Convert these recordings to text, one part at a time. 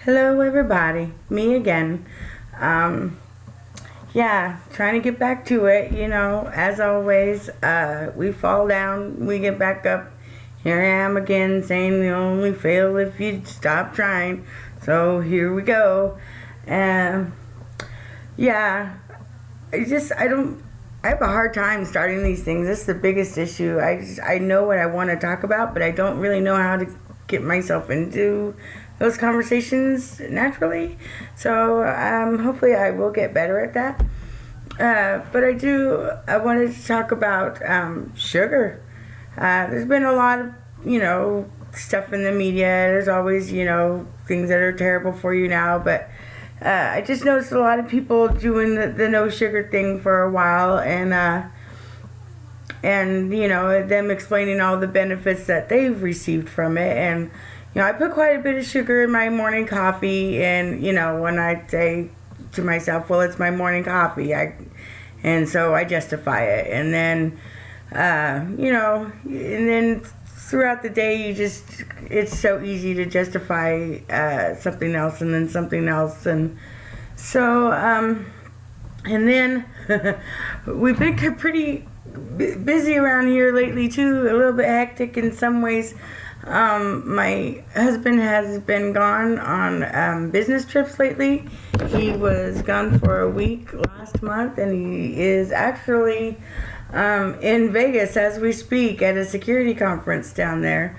Hello, everybody. Me again. Um, yeah, trying to get back to it. As always, we fall down, we get back up. Here I am again saying you only fail if you stop trying. So here we go. Um, yeah, I have a hard time starting these things. This is the biggest issue. I know what I want to talk about, but I don't really know how to get myself into those conversations naturally. So hopefully I will get better at that. But I wanted to talk about sugar. There's been a lot of, stuff in the media. There's always, things that are terrible for you now. But I just noticed a lot of people doing the no sugar thing for a while, and them explaining all the benefits that they've received from it. And I put quite a bit of sugar in my morning coffee, and when I say to myself, well, it's my morning coffee, and so I justify it. And then and then throughout the day, it's so easy to justify something else and then something else. And so and then we've been pretty busy around here lately too, a little bit hectic in some ways. My husband has been gone on business trips lately. He was gone for a week last month, and he is actually in Vegas as we speak at a security conference down there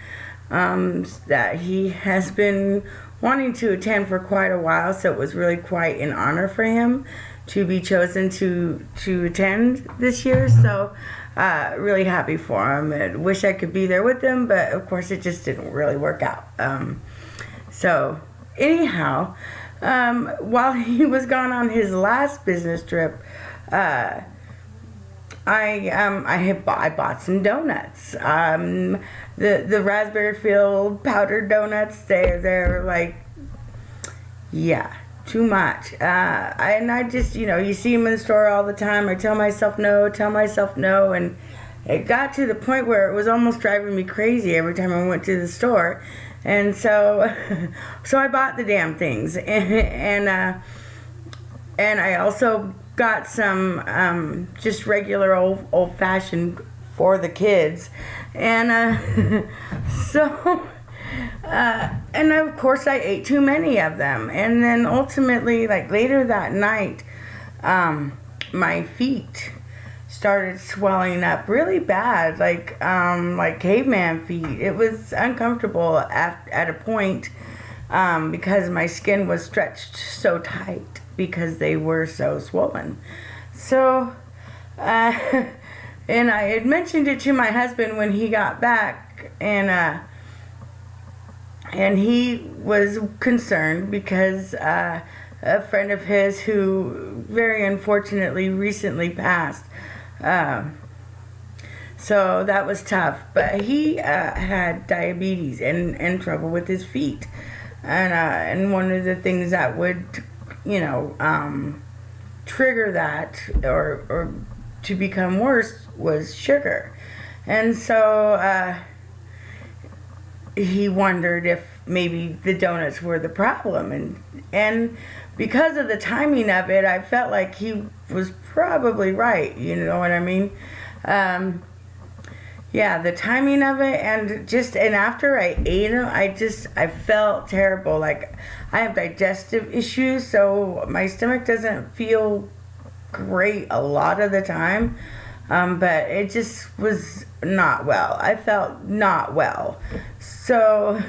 that he has been wanting to attend for quite a while. So it was really quite an honor for him to be chosen to attend this year. So really happy for him. I wish I could be there with him, but of course it just didn't really work out. So anyhow, while he was gone on his last business trip, I bought some donuts. The raspberry filled powdered donuts. They're like, yeah, too much. And I just, you see them in the store all the time. I tell myself no, and it got to the point where it was almost driving me crazy every time I went to the store. And so, so I bought the damn things, and I also got some just regular old fashioned for the kids, and so. And of course I ate too many of them, and then ultimately, like later that night, my feet started swelling up really bad, like caveman feet. It was uncomfortable at a point, because my skin was stretched so tight because they were so swollen. So and I had mentioned it to my husband when he got back, and he was concerned because a friend of his who very unfortunately recently passed. So that was tough. But he had diabetes and trouble with his feet. And one of the things that would, trigger that or to become worse was sugar. And so he wondered if maybe the donuts were the problem, and because of the timing of it, I felt like he was probably right. You know what I mean? Yeah, the timing of it, and after I ate them, I felt terrible. Like, I have digestive issues, so my stomach doesn't feel great a lot of the time. But it just was not well. I felt not well. So,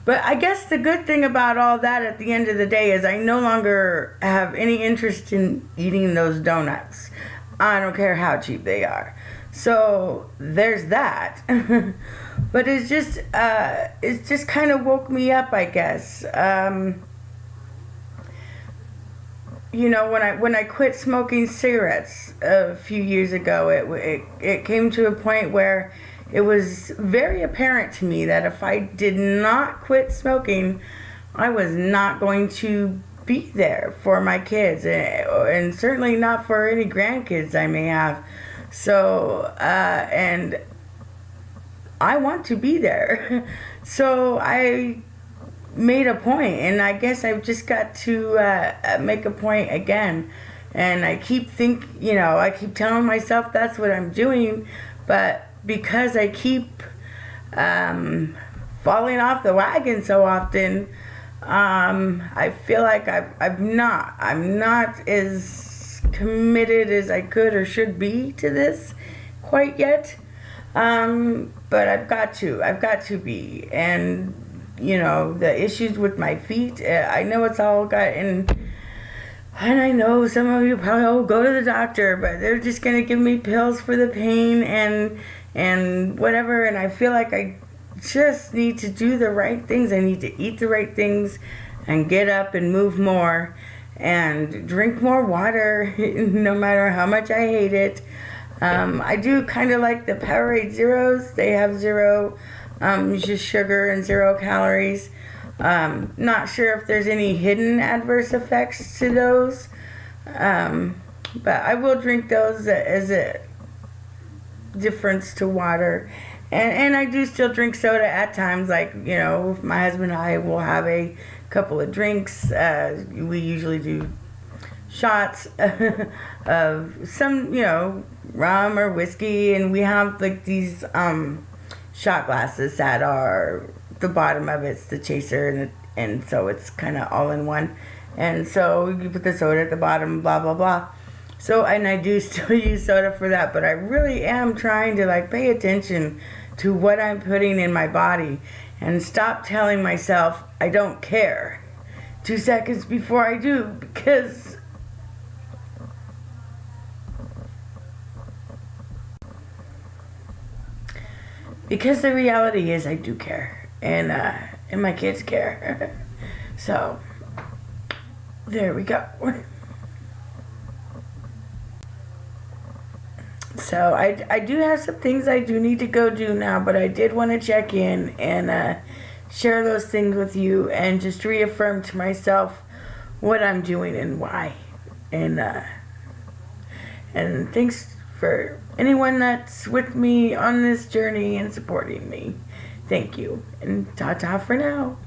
but I guess the good thing about all that at the end of the day is I no longer have any interest in eating those donuts. I don't care how cheap they are. So there's that. But it's just kind of woke me up, I guess. When I quit smoking cigarettes a few years ago, it came to a point where it was very apparent to me that if I did not quit smoking, I was not going to be there for my kids, and certainly not for any grandkids I may have. So, and I want to be there. So I made a point, and I guess I've just got to make a point again. And I keep I keep telling myself that's what I'm doing, but because I keep falling off the wagon so often, I feel like I'm not as committed as I could or should be to this quite yet. But I've got to be. And the issues with my feet, I know it's all got, and I know some of you probably go to the doctor, but they're just going to give me pills for the pain and whatever. And I feel like I just need to do the right things. I need to eat the right things and get up and move more and drink more water, no matter how much I hate it. I do kind of like the Powerade Zeros. They have zero just sugar and 0 calories. Not sure if there's any hidden adverse effects to those. But I will drink those as a difference to water. And I do still drink soda at times. Like, my husband and I will have a couple of drinks. We usually do shots of some, rum or whiskey. And we have like these shot glasses that are, the bottom of it's the chaser, and so it's kind of all in one. And so you put the soda at the bottom, blah, blah, blah. So, and I do still use soda for that, but I really am trying to pay attention to what I'm putting in my body and stop telling myself I don't care 2 seconds before I do, because the reality is I do care, and my kids care. So there we go. So I do have some things I do need to go do now, but I did want to check in and share those things with you and just reaffirm to myself what I'm doing and why. And thanks for anyone that's with me on this journey and supporting me. Thank you. And ta-ta for now.